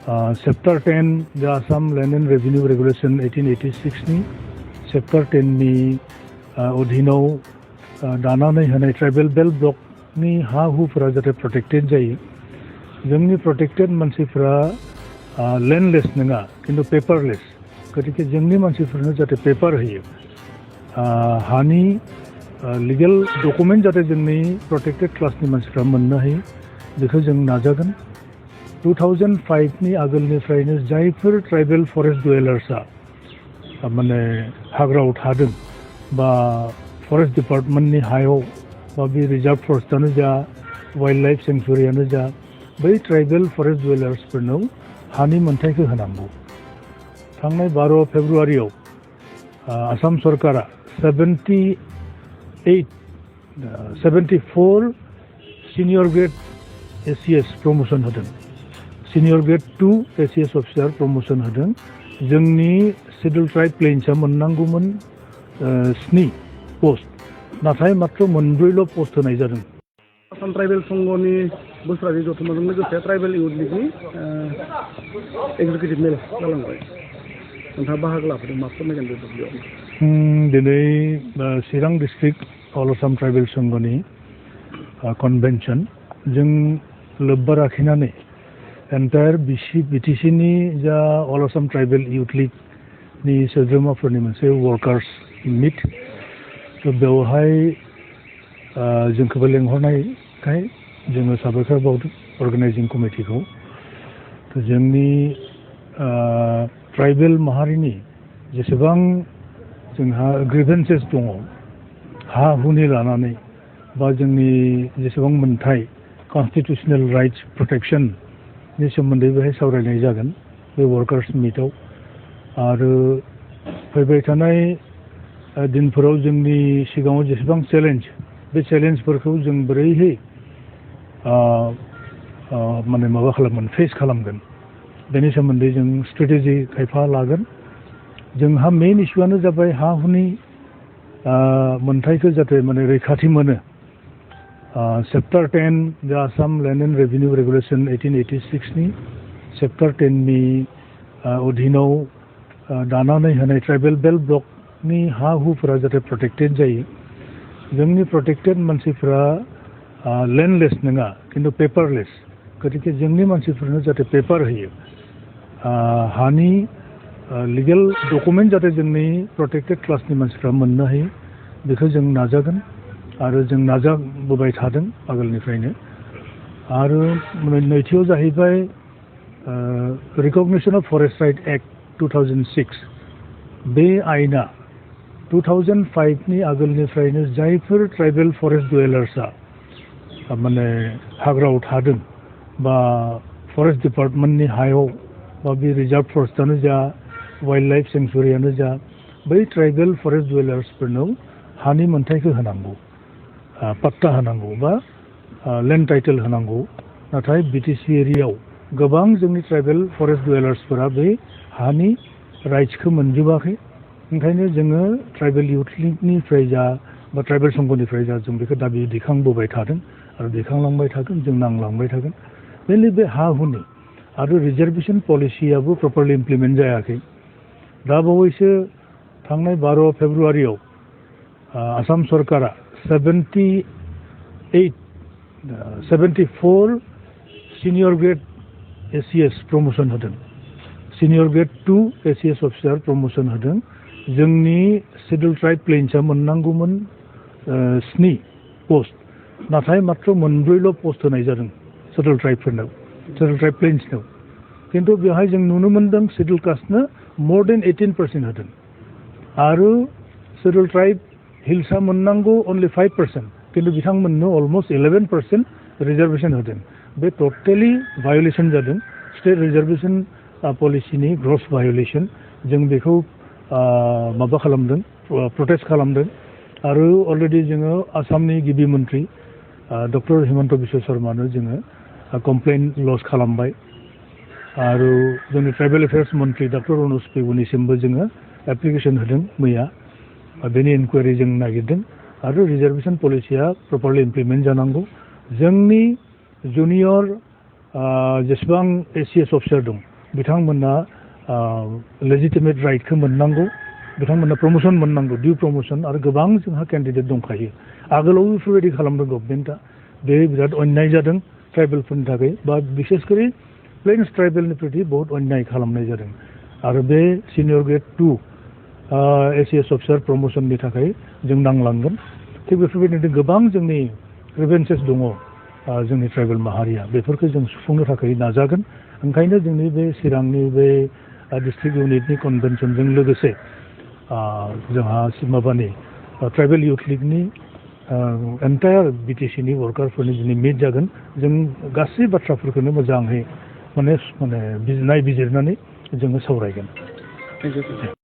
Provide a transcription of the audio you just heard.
Chapter 10 the Assam Land and Revenue Regulation 1886 ni Chapter 10 ni Odhinaw दानानै होनाय tribal belt ब्लकनि हा हुफोरा जाहाथे protected जायो जोंनि प्रोटेक्टेड मानसिफोरा लैंडलेस नङा किन्तु पेपारलेस गतिके जोंनि मानसिफोरनो जाहाथे पेपार होयो हानि लीगल डकुमेन्ट जाहाथे जोंनि प्रोटेक्टेड क्लासनि मानसिफोरा मोननो हायो बेखौ जों नाजागोन 2005 नि आगोलनिफ्रायनो जायफोर ट्राइबेल फरेस्ट डुवेलार्सआ माने हाग्रायाव थादों बा फरेस्ट डिपार्टमेंटनि हायाव बा बे रिजार्व फरेस्टआनो जा वाइल्ड लाइफ सेंक्चुरियानो जा बै ट्राइबेल फरेस्ट डुवेलार्सफोरनाव हानि मोनथायखौ होनांगौ थांनाय 12 फेब्रुवारियाव आसाम सरकारा 74 सिनियर ग्रेड एसीएस प्रमोशन होदों senior grade 2 ACS officer promotion होदों जोंनि शेड्यूल ट्राइब प्लेन्सआ मोननांगौमोन 7 पोस्ट नाथाय मात्र 4 पोस्ट होनाय जादों आसाम ट्राइबेल संघनि बोसोरारि जथुम्माजों लोगोसे ट्राइबेल इउथ लिगनि एक्जिकिउटिभ मेल जालांबाय नोंथाङा बाहागो लाफैदों मा फोरमायगोन बे दुब्लियाव दिनै चिरां डिस्ट्रिक्ट अल आसाम ट्राइबेल संघनि कन्भेन्सन जों लोब्बा लाखिनानै एन्टायर बिटिसिनि जा अल आसाम ट्राइबेल इउथ लिगनि सोद्रोमाफोरनि मोनसे वर्कार्स मिट तो बेवहाय जोंखौबो लेंहरनायखाय जोङो साबायखर बावदों अर्गेनाइजिं कमिटिखौ तो जोंनि ट्राइबेल माहारिनि जेसेबां जोंहा ग्रीवेन्सेस दङ हा हुनि लानानै बा जोंनि जेसेबां मोनथाय कन्स्टिट्यूशनल राइट्स प्रोटेक्शननि सोमोन्दै बेहाय सावरायनाय जागोन बे वर्कार्स मिटआव आरो फैबाय थानाय दिनफोराव जोंनि सिगाङाव जेसेबां चेलेन्ज बे चेलेन्जफोरखौ जों बोरैहाय माने माबा खालामगोन फेस खालामगोन बेनि सोमोन्दै जों स्ट्रेटेजि खायफा लागोन जोंहा मेन इस्युआनो जाबाय हा हुनि मोनथायखौ जाहाथे माने रैखाथि मोनो चैप्टर 10 द Assam land and revenue regulation 1886 नि चैप्टर 10 नि अधीनाव दानानै होनाय ट्राइबेल बेल्ट ब्लक नि हा हुफोरा जाहाथे प्रोटेक्टेड जायो जोंनि प्रोटेक्टेड मानसिफोरा लैंडलेस नङा किन्तु पेपारलेस गतिके जोंनि मानसिफोरनो जाहाथे पेपार होयो हानि लीगल डकुमेन्ट जाहाथे जोंनि प्रोटेक्टेड क्लासनि मानसिफोरा मोननो हायो बेखौ जों नाजागोन आरो जों नाजाबोबाय थादों आगोलनिफ्रायनो आरो नैथियाव जाहैबाय recognition of forest right act 2006 बे आयेना 2005 नि आगोलनिफ्रायनो जायफोर ट्राइबेल फरेस्ट डुवेलार्सआ माने हाग्रायाव थादों बा फरेस्ट डिपार्टमेंटनि हायाव बा बे रिजार्व फरेस्टआनो जा वाइल्ड लाइफ सेंक्चुरियानो जा बै ट्राइबेल फरेस्ट डुवेलार्सफोरनाव हानि मोनथायखौ होनांगौ पट्टा होनांगौ बा लैंड टाइटल होनांगौ नाथाय बीटीसी एरियायाव गोबां जोंनि ट्राइबेल फरेस्ट डुवेलार्सफोरा बे हानि राइट्सखौ मोनजोबाखै ओंखायनो जोङो ट्राइबेल इउथ लिगनिफ्राय जा बा ट्राइबेल संघनिफ्राय जा जों बेखौ दाबि दैखांबोबाय थादों आरो दैखांलांबाय थागोन जों नांलांबाय थागोन मेनलि बे हा हुनि आरो रिजार्वेशन पलिसियाबो प्रपारलि इमप्लिमेन्ट जायाखै दा बावैसो थांनाय 12 फेब्रुवारियाव आसाम सरकारा 74 सिनियर ग्रेड एसीएस प्रमोशन होदों senior grade 2 ACS officer promotion होदों जोंनि शेड्यूल ट्राइब प्लेन्सआ मोननांगौमोन 7 पोस्ट नाथाय मात्र 4 पोस्ट होनाय जादों शेड्यूल ट्राइबफोरनाव शेड्यूल ट्राइब प्लेन्सनाव किन्तु बेवहाय जों नुनो मोन्दों शेड्यूल कास्टनो मोर देन 18% होदों आरो शेड्यूल ट्राइब हिल्सआ मोननांगौ ओनलि 5% किन्तु बिथांमोननो अलमोस्ट 11% रिजार्वेशन होदों बे टटेलि भायोलेशन जादों स्टेट रिजार्वेशन पलिसिनि ग्रस भायोलेशन जों बेखौ माबा खालामदों प्रोटेस्ट खालामदों आरो अलरेडि जोङो आसामनि गिबि मन्त्रि डक्टर हिमन्त बिश्व शर्मानो जोङो कमप्लेन लज खालामबाय आरो जोंनि ट्राइबेल एफेयार्स मन्त्रि डक्टर अनुज पेगुनिसिमबो जोङो एप्लिकेशन होदों मैया बेनि इनकुवारि जों नागिरदों आरो रिजार्वेशन पलिसिया प्रपारलि इमप्लिमेन्ट जानांगौ जोंनि जुनियर जेसेबां एसीएस अफिसार दं बिथांमोना लेजिटिमेट राइटखौ मोननांगौ बिथांमोना प्रमोशन मोननांगौ डिउ प्रमोशन आरो गोबां जोंहा केन्डिडेट दंखायो आगोलाव बेफोरबायदि खालामदों गभर्नमेन्टआ बे बिराद अन्याय जादों ट्राइबेलफोरनि थाखाय बा बिसेसकरि प्लेन्स ट्राइबेलनि प्रति बहुत अन्याय खालामनाय जादों आरो बे सिनियर ग्रेड 2 ACS अफिसार प्रमोशननि थाखाय जों नांलांगोन थिग बेफोरबायदिनो गोबां जोंनि ग्रिभेन्सेस दङ जोंनि ट्राइबेल माहारिया बेफोरखौ जों सुफुंनो थाखाय नाजागोन ओंखायनो जोंनि बे चिरांनि बे डिस्ट्रिक्ट इउनिटनि कनभेनसनजों लोगोसे जोंहा माबानि ट्राइबेल इउथ लिगनि एन्टायार बिटिसिनि वर्कारफोरनि दिनै मिट जागोन जों गासै बाथ्राफोरखौनो मोजाङै माने नायबिजिरनानै जोङो सावरायगोन। Thank you.